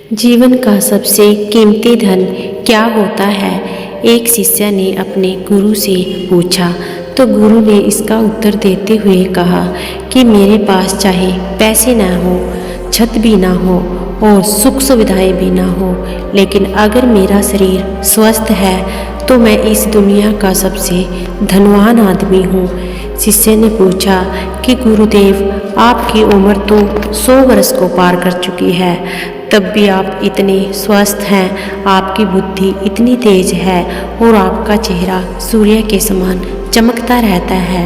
जीवन का सबसे कीमती धन क्या होता है? एक शिष्य ने अपने गुरु से पूछा तो गुरु ने इसका उत्तर देते हुए कहा कि मेरे पास चाहे पैसे ना हो, छत भी ना हो और सुख सुविधाएं भी ना हो, लेकिन अगर मेरा शरीर स्वस्थ है तो मैं इस दुनिया का सबसे धनवान आदमी हूँ। शिष्य ने पूछा कि गुरुदेव, आपकी उम्र तो 100 वर्ष को पार कर चुकी है, तब भी आप इतने स्वस्थ हैं, आपकी बुद्धि इतनी तेज है और आपका चेहरा सूर्य के समान चमकता रहता है।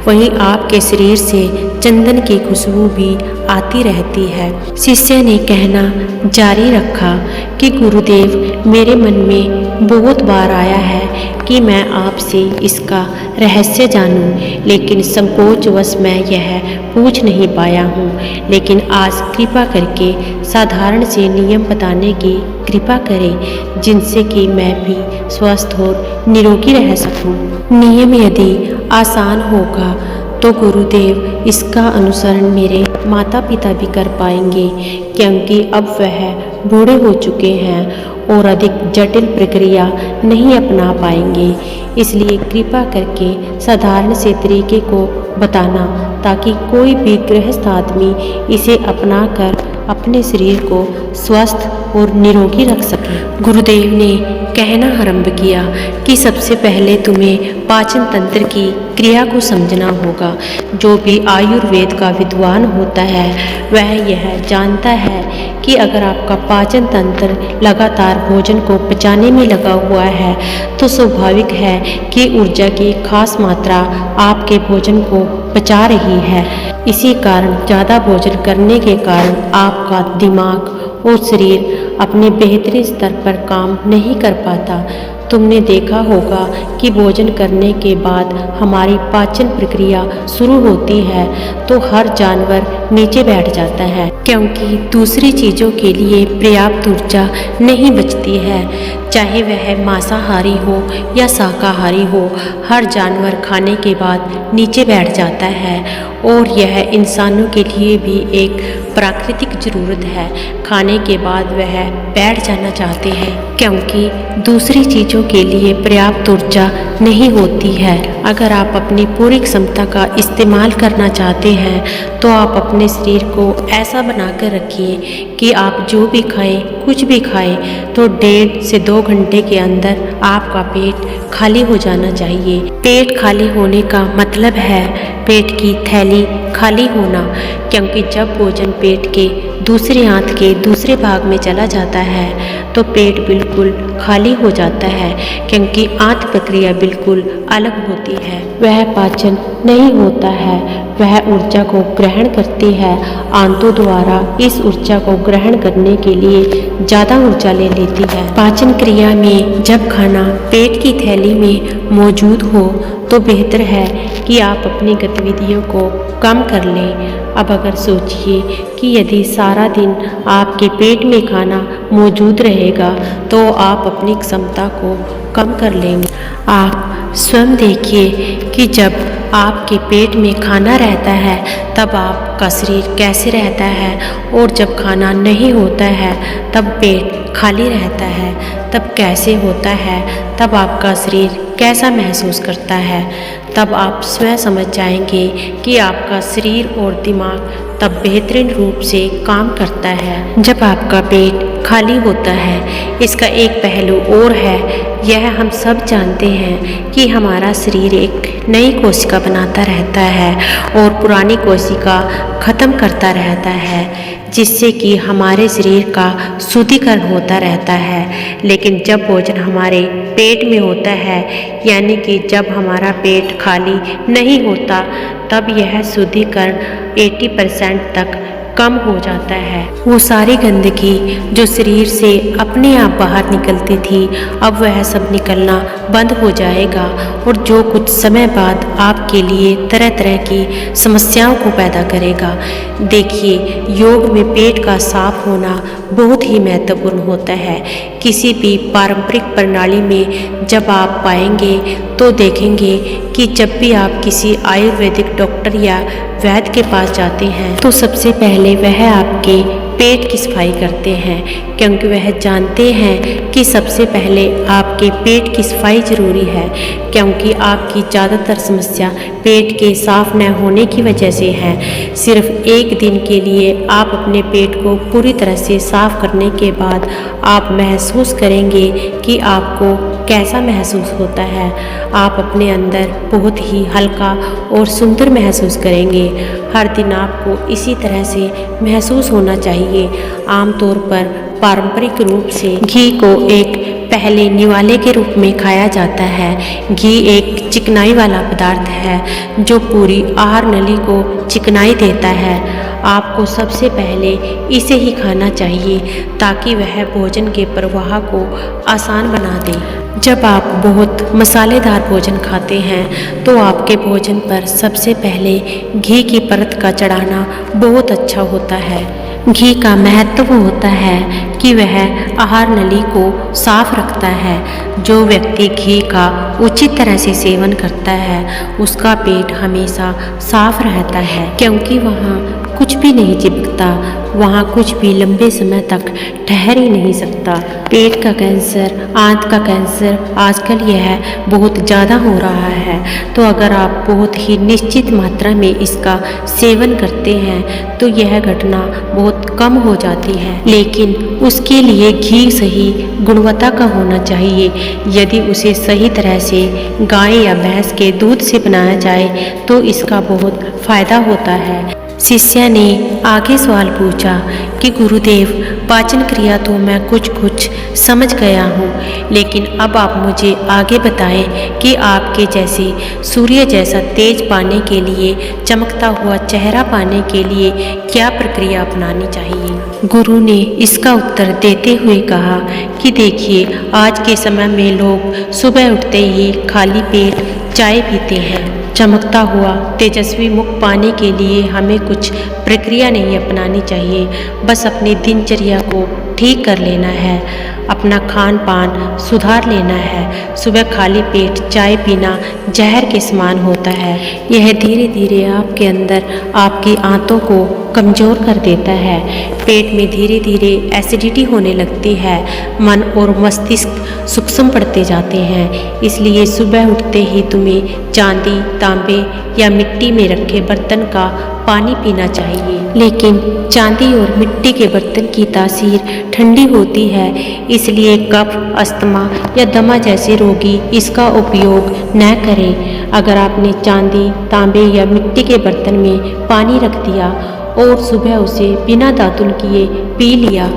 वहीं आपके शरीर से चंदन की खुशबू भी आती रहती है। शिष्य ने कहना जारी रखा कि गुरुदेव, मेरे मन में बहुत बार आया है कि मैं आपसे इसका रहस्य जानूं, लेकिन संकोचवश मैं यह पूछ नहीं पाया हूँ। लेकिन आज कृपा करके साधारण से नियम बताने की कृपा करें, जिनसे कि मैं भी स्वस्थ और निरोगी रह सकूं। नियम यदि आसान होगा तो गुरुदेव, इसका अनुसरण मेरे माता पिता भी कर पाएंगे, क्योंकि अब वह बूढ़े हो चुके हैं और अधिक जटिल प्रक्रिया नहीं अपना पाएंगे। इसलिए कृपा करके साधारण से तरीके को बताना, ताकि कोई भी गृहस्थ आदमी इसे अपनाकर अपने शरीर को स्वस्थ और निरोगी रख सके। गुरुदेव ने कहना आरंभ किया कि सबसे पहले तुम्हें पाचन तंत्र की क्रिया को समझना होगा। जो भी आयुर्वेद का विद्वान होता है वह यह जानता है कि अगर आपका पाचन तंत्र लगातार भोजन को पचाने में लगा हुआ है तो स्वाभाविक है कि ऊर्जा की खास मात्रा आपके भोजन को पचा रही है। इसी कारण ज़्यादा भोजन करने के कारण आपका दिमाग और शरीर अपने बेहतरीन स्तर पर काम नहीं कर पाता। तुमने देखा होगा कि भोजन करने के बाद हमारी पाचन प्रक्रिया शुरू होती है तो हर जानवर नीचे बैठ जाता है, क्योंकि दूसरी चीज़ों के लिए पर्याप्त ऊर्जा नहीं बचती है। चाहे वह मांसाहारी हो या शाकाहारी हो, हर जानवर खाने के बाद नीचे बैठ जाता है और यह इंसानों के लिए भी एक प्राकृतिक ज़रूरत है। खाने के बाद वह बैठ जाना चाहते हैं, क्योंकि दूसरी चीज़ों के लिए पर्याप्त ऊर्जा नहीं होती है। अगर आप अपनी पूरी क्षमता का इस्तेमाल करना चाहते हैं तो आप अपने शरीर को ऐसा बनाकर रखिए कि आप जो भी खाएं, कुछ भी खाएं, तो 1.5 से 2 घंटे के अंदर आपका पेट खाली हो जाना चाहिए। पेट खाली होने का मतलब है पेट की थैली खाली होना, क्योंकि जब भोजन पेट के दूसरे आंत के दूसरे भाग में चला जाता है तो पेट बिल्कुल खाली हो जाता है, क्योंकि आंत प्रक्रिया बिल्कुल अलग होती है। वह पाचन नहीं होता है, वह ऊर्जा को ग्रहण करती है। आंतों द्वारा इस ऊर्जा को ग्रहण करने के लिए ज़्यादा ऊर्जा ले लेती है। पाचन क्रिया में जब खाना पेट की थैली में मौजूद हो तो बेहतर है कि आप अपनी गतिविधियों को कम कर लें। अब अगर सोचिए कि यदि सारा दिन आपके पेट में खाना मौजूद रहेगा तो आप अपनी क्षमता को कम कर लेंगे। आप स्वयं देखिए कि जब आपके पेट में खाना रहता है तब आपका शरीर कैसे रहता है, और जब खाना नहीं होता है तब पेट खाली रहता है तब कैसे होता है, तब आपका शरीर कैसा महसूस करता है। तब आप स्वयं समझ जाएंगे कि आपका शरीर और दिमाग तब बेहतरीन रूप से काम करता है जब आपका पेट खाली होता है। इसका एक पहलू और है, यह हम सब जानते हैं कि हमारा शरीर एक नई कोशिका बनाता रहता है और पुरानी कोशिका खत्म करता रहता है, जिससे कि हमारे शरीर का शुद्धिकरण होता रहता है। लेकिन जब भोजन हमारे पेट में होता है, यानी कि जब हमारा पेट खाली नहीं होता, तब यह शुद्धिकरण 80% तक कम हो जाता है। वो सारी गंदगी जो शरीर से अपने आप बाहर निकलती थी, अब वह सब निकलना बंद हो जाएगा और जो कुछ समय बाद आपके लिए तरह तरह की समस्याओं को पैदा करेगा। देखिए, योग में पेट का साफ होना बहुत ही महत्वपूर्ण होता है। किसी भी पारंपरिक प्रणाली में जब आप पाएंगे तो देखेंगे कि जब भी आप किसी आयुर्वेदिक डॉक्टर या वैद्य के पास जाते हैं तो सबसे पहले वह आपके पेट की सफाई करते हैं, क्योंकि वह जानते हैं कि सबसे पहले आपके पेट की सफाई ज़रूरी है, क्योंकि आपकी ज़्यादातर समस्या पेट के साफ न होने की वजह से है। सिर्फ एक दिन के लिए आप अपने पेट को पूरी तरह से साफ करने के बाद आप महसूस करेंगे कि आपको कैसा महसूस होता है। आप अपने अंदर बहुत ही हल्का और सुंदर महसूस करेंगे। हर दिन आपको इसी तरह से महसूस होना चाहिए। आमतौर पर पारंपरिक रूप से घी को एक पहले निवाले के रूप में खाया जाता है। घी एक चिकनाई वाला पदार्थ है जो पूरी आहार नली को चिकनाई देता है। आपको सबसे पहले इसे ही खाना चाहिए ताकि वह भोजन के प्रवाह को आसान बना दे। जब आप बहुत मसालेदार भोजन खाते हैं तो आपके भोजन पर सबसे पहले घी की परत का चढ़ाना बहुत अच्छा होता है। घी का महत्व होता है कि वह आहार नली को साफ रखता है। जो व्यक्ति घी का उचित तरह से सेवन करता है उसका पेट हमेशा साफ रहता है, क्योंकि वहाँ कुछ भी नहीं चिपकता, वहाँ कुछ भी लंबे समय तक ठहर ही नहीं सकता। पेट का कैंसर, आंत का कैंसर आजकल यह बहुत ज़्यादा हो रहा है, तो अगर आप बहुत ही निश्चित मात्रा में इसका सेवन करते हैं तो यह घटना बहुत कम हो जाती है। लेकिन उसके लिए घी सही गुणवत्ता का होना चाहिए। यदि उसे सही तरह से गाय या भैंस के दूध से बनाया जाए तो इसका बहुत फायदा होता है। शिष्य ने आगे सवाल पूछा कि गुरुदेव, पाचन क्रिया तो मैं कुछ समझ गया हूँ, लेकिन अब आप मुझे आगे बताएं कि आपके जैसे सूर्य जैसा तेज पाने के लिए, चमकता हुआ चेहरा पाने के लिए क्या प्रक्रिया अपनानी चाहिए। गुरु ने इसका उत्तर देते हुए कहा कि देखिए, आज के समय में लोग सुबह उठते ही खाली पेट चाय पीते हैं। चमकता हुआ तेजस्वी मुख पाने के लिए हमें कुछ प्रक्रिया नहीं अपनानी चाहिए, बस अपनी दिनचर्या को ठीक कर लेना है, अपना खान पान सुधार लेना है। सुबह खाली पेट चाय पीना जहर के समान होता है। यह धीरे धीरे आपके अंदर आपकी आंतों को कमज़ोर कर देता है। पेट में धीरे धीरे एसिडिटी होने लगती है। मन और मस्तिष्क सूक्ष्म पड़ते जाते हैं। इसलिए सुबह उठते ही तुम्हें चांदी, तांबे या मिट्टी में रखे बर्तन का पानी पीना चाहिए। लेकिन चांदी और मिट्टी के बर्तन की तासीर ठंडी होती है, इसलिए कफ, अस्थमा या दमा जैसे रोगी इसका उपयोग न करें। अगर आपने चांदी, तांबे या मिट्टी के बर्तन में पानी रख दिया और सुबह उसे बिना दातुन किए पी लिया।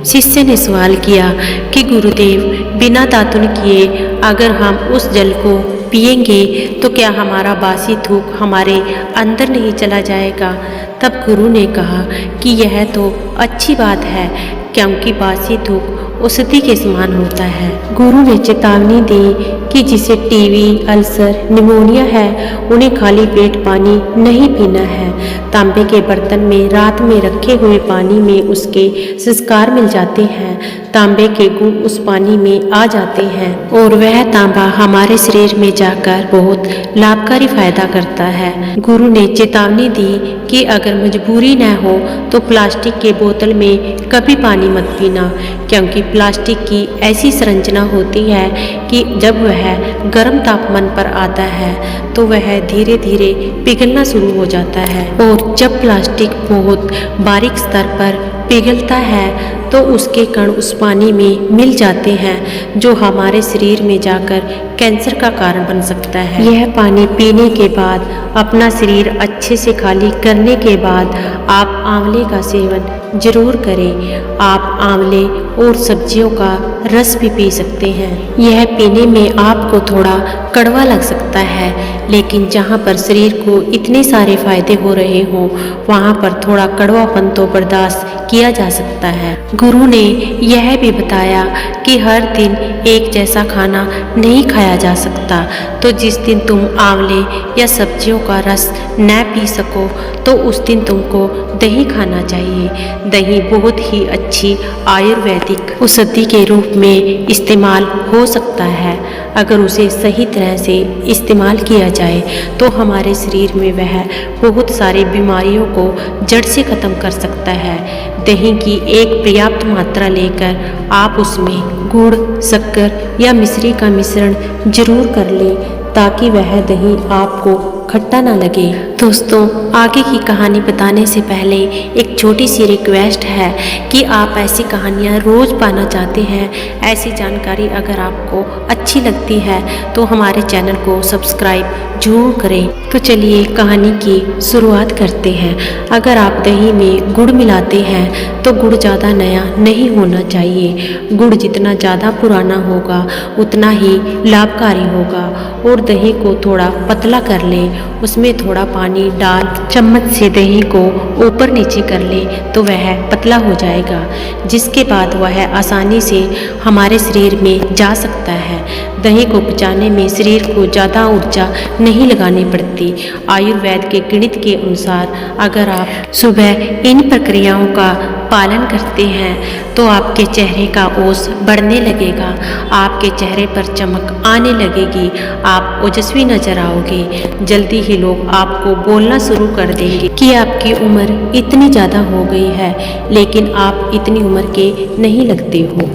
शिष्य ने सवाल किया कि गुरुदेव, बिना दातुन किए अगर हम उस जल को पिएंगे तो क्या हमारा बासी थूक हमारे अंदर नहीं चला जाएगा। तब गुरु ने कहा कि यह तो अच्छी बात है, क्योंकि बासी थूक औषधि के समान होता है। गुरु ने चेतावनी दी कि जिसे टीबी, अल्सर, निमोनिया है उन्हें खाली पेट पानी नहीं पीना है। तांबे के बर्तन में रात में रखे हुए पानी में उसके संस्कार मिल जाते हैं। तांबे के गुण उस पानी में आ जाते हैं और वह तांबा हमारे शरीर में जाकर बहुत लाभकारी फायदा करता है। गुरु ने चेतावनी दी कि अगर मजबूरी न हो तो प्लास्टिक के बोतल में कभी पानी मत पीना, क्योंकि प्लास्टिक की ऐसी संरचना होती है कि जब वह गर्म तापमान पर आता है तो वह धीरे धीरे पिघलना शुरू हो जाता है, और जब प्लास्टिक बहुत बारीक स्तर पर पिघलता है तो उसके कण उस पानी में मिल जाते हैं, जो हमारे शरीर में जाकर कैंसर का कारण बन सकता है। यह पानी पीने के बाद, अपना शरीर अच्छे से खाली करने के बाद आप आंवले का सेवन जरूर करें। आप आंवले और सब्जियों का रस भी पी सकते हैं। यह पीने में आपको थोड़ा कड़वा लग सकता है, लेकिन जहाँ पर शरीर को इतने सारे फायदे हो रहे हों वहाँ पर थोड़ा कड़वापन तो बर्दाश्त किया जा सकता है। गुरु ने यह भी बताया कि हर दिन एक जैसा खाना नहीं खाया जा सकता, तो जिस दिन तुम आंवले या सब्जियों का रस न पी सको तो उस दिन तुमको दही खाना चाहिए। दही बहुत ही अच्छी आयुर्वेदिक औषधि के रूप में इस्तेमाल हो सकता है। अगर उसे सही तरह से इस्तेमाल किया जाए तो हमारे शरीर में वह बहुत सारी बीमारियों को जड़ से ख़त्म कर सकता है। दही की एक पर्याप्त मात्रा लेकर आप उसमें गुड़, शक्कर या मिश्री का मिश्रण जरूर कर लें ताकि वह दही आपको खट्टा ना लगे। दोस्तों, आगे की कहानी बताने से पहले एक छोटी सी रिक्वेस्ट है कि आप ऐसी कहानियाँ रोज़ पाना चाहते हैं, ऐसी जानकारी अगर आपको अच्छी लगती है तो हमारे चैनल को सब्सक्राइब जरूर करें। तो चलिए कहानी की शुरुआत करते हैं। अगर आप दही में गुड़ मिलाते हैं तो गुड़ ज़्यादा नया नहीं होना चाहिए। गुड़ जितना ज़्यादा पुराना होगा उतना ही लाभकारी होगा। और दही को थोड़ा पतला कर लें, उसमें थोड़ा पानी डाल चम्मच से दही को ऊपर नीचे कर लें तो वह पतला हो जाएगा, जिसके बाद वह आसानी से हमारे शरीर में जा सकता है। दही को पचाने में शरीर को ज़्यादा ऊर्जा नहीं लगानी पड़ती। आयुर्वेद के गणित के अनुसार अगर आप सुबह इन प्रक्रियाओं का पालन करते हैं तो आपके चेहरे का ओस बढ़ने लगेगा, आपके चेहरे पर चमक आने लगेगी, आप ओजस्वी नजर आओगे। जल्दी ही लोग आपको बोलना शुरू कर देंगे कि आपकी उम्र इतनी ज़्यादा हो गई है, लेकिन आप इतनी उम्र के नहीं लगते हो।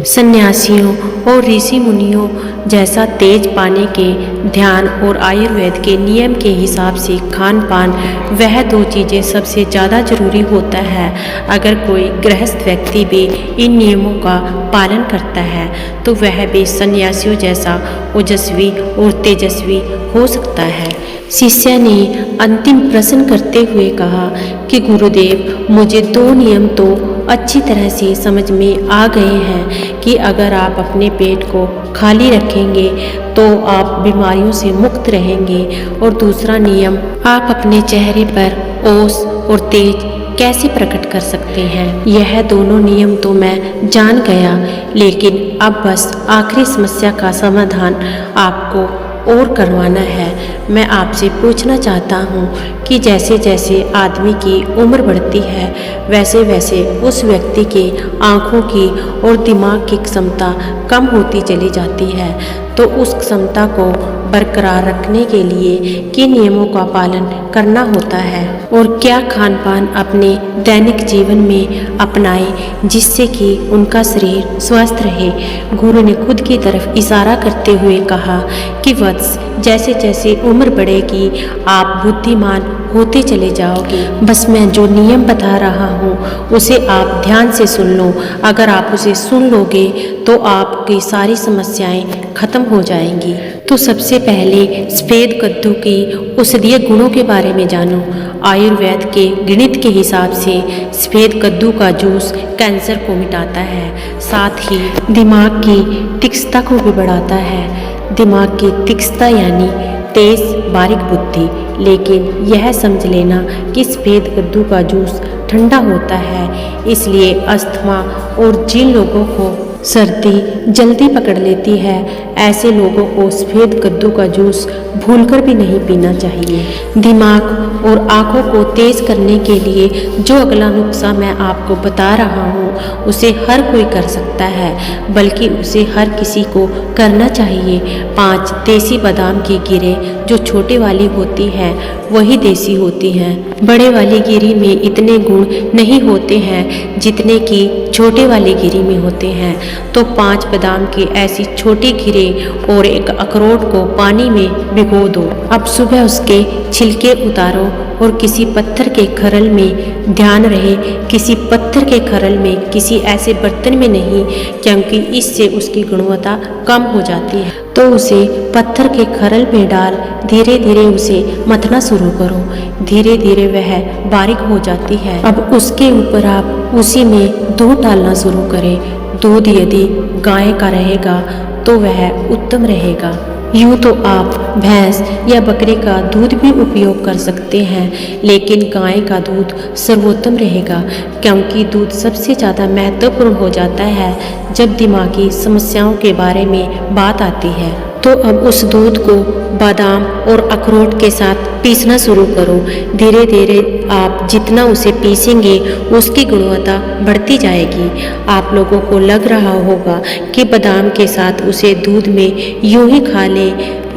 सन्यासियों और ऋषि मुनियों जैसा तेज पाने के ध्यान और आयुर्वेद के नियम के हिसाब से खान पान, वह दो चीज़ें सबसे ज़्यादा जरूरी होता है। अगर कोई गृहस्थ व्यक्ति भी इन नियमों का पालन करता है तो वह भी सन्यासियों जैसा ओजस्वी और तेजस्वी हो सकता है। शिष्य ने अंतिम प्रश्न करते हुए कहा कि गुरुदेव, मुझे दो नियम तो अच्छी तरह से समझ में आ गए हैं कि अगर आप अपने पेट को खाली रखेंगे तो आप बीमारियों से मुक्त रहेंगे, और दूसरा नियम, आप अपने चेहरे पर ओस और तेज कैसे प्रकट कर सकते हैं। यह दोनों नियम तो मैं जान गया, लेकिन अब बस आखिरी समस्या का समाधान आपको और करवाना है। मैं आपसे पूछना चाहता हूँ कि जैसे जैसे आदमी की उम्र बढ़ती है वैसे वैसे उस व्यक्ति के आँखों की और दिमाग की क्षमता कम होती चली जाती है, तो उस क्षमता को बरकरार रखने के लिए किन नियमों का पालन करना होता है और क्या खान पान अपने दैनिक जीवन में अपनाएं जिससे कि उनका शरीर स्वस्थ रहे। गुरु ने खुद की तरफ इशारा करते हुए कहा कि वत्स, जैसे जैसे उम्र बढ़ेगी आप बुद्धिमान होते चले जाओगे। बस मैं जो नियम बता रहा हूँ उसे आप ध्यान से सुन लो। अगर आप उसे सुन लोगे तो आपकी सारी समस्याएं खत्म हो जाएंगी। तो सबसे पहले सफ़ेद कद्दू की औषधीय गुणों के बारे में जानो। आयुर्वेद के गणित के हिसाब से सफ़ेद कद्दू का जूस कैंसर को मिटाता है, साथ ही दिमाग की तीक्ष्णता को भी बढ़ाता है। दिमाग की तीक्ष्णता यानी तेज बारीक बुद्धि। लेकिन यह समझ लेना कि सफ़ेद कद्दू का जूस ठंडा होता है, इसलिए अस्थमा और जिन लोगों को सर्दी जल्दी पकड़ लेती है ऐसे लोगों को सफ़ेद कद्दू का जूस भूलकर भी नहीं पीना चाहिए। दिमाग और आँखों को तेज करने के लिए जो अगला नुस्खा मैं आपको बता रहा हूँ उसे हर कोई कर सकता है, बल्कि उसे हर किसी को करना चाहिए। 5 देसी बादाम की गिरें जो छोटे वाली होती हैं वही देसी होती हैं। बड़े वाली गिरी में इतने गुण नहीं होते हैं जितने कि छोटे वाली गिरी में होते हैं। तो 5 बादाम की ऐसी छोटी गिरें और एक अखरोट को पानी में भिगो दो। अब सुबह उसके छिलके उतारो और किसी पत्थर के खरल में, ध्यान रहे किसी पत्थर के खरल में, किसी ऐसे बर्तन में नहीं, क्योंकि इससे उसकी गुणवत्ता कम हो जाती है। तो उसे पत्थर के खरल में डाल धीरे धीरे उसे मथना शुरू करो। धीरे धीरे वह बारीक हो जाती है। अब उसके ऊपर आप उसी में दूध डालना शुरू करें। दूध यदि गाय का रहेगा तो वह उत्तम रहेगा। यूँ तो आप भैंस या बकरी का दूध भी उपयोग कर सकते हैं, लेकिन गाय का दूध सर्वोत्तम रहेगा, क्योंकि दूध सबसे ज़्यादा महत्वपूर्ण हो जाता है जब दिमागी समस्याओं के बारे में बात आती है। तो अब उस दूध को बादाम और अखरोट के साथ पीसना शुरू करो। धीरे धीरे आप जितना उसे पीसेंगे उसकी गुणवत्ता बढ़ती जाएगी। आप लोगों को लग रहा होगा कि बादाम के साथ उसे दूध में यूं ही खा ले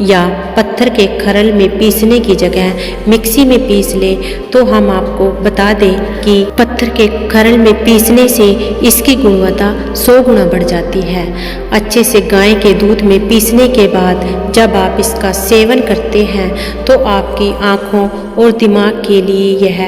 या पत्थर के खरल में पीसने की जगह मिक्सी में पीस ले, तो हम आपको बता दें कि पत्थर के खरल में पीसने से इसकी गुणवत्ता 100 गुना बढ़ जाती है। अच्छे से गाय के दूध में पीसने के बाद जब आप इसका सेवन करते हैं तो आपकी आँखों और दिमाग के लिए यह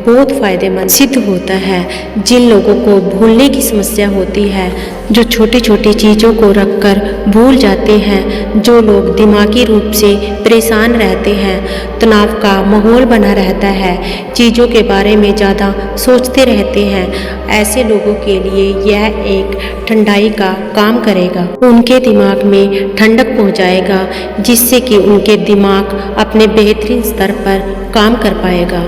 बहुत फ़ायदेमंद सिद्ध होता है। जिन लोगों को भूलने की समस्या होती है, जो छोटी छोटी चीज़ों को रखकर भूल जाते हैं, जो लोग दिमागी रूप से परेशान रहते हैं, तनाव का माहौल बना रहता है, चीज़ों के बारे में ज़्यादा सोचते रहते हैं, ऐसे लोगों के लिए यह एक ठंडाई का काम करेगा। उनके दिमाग में ठंडक पहुंचाएगा, जिससे कि उनके दिमाग अपने बेहतरीन स्तर पर काम कर पाएगा।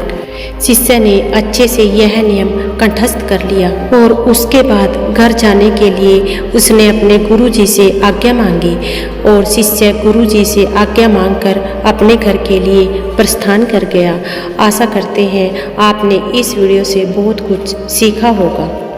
शिष्य ने अच्छे से यह नियम कंठस्थ कर लिया और उसके बाद घर जाने के लिए उसने अपने गुरुजी से आज्ञा मांगी और शिष्य गुरुजी से आज्ञा मांगकर अपने घर के लिए प्रस्थान कर गया। आशा करते हैं आपने इस वीडियो से बहुत कुछ सीखा होगा।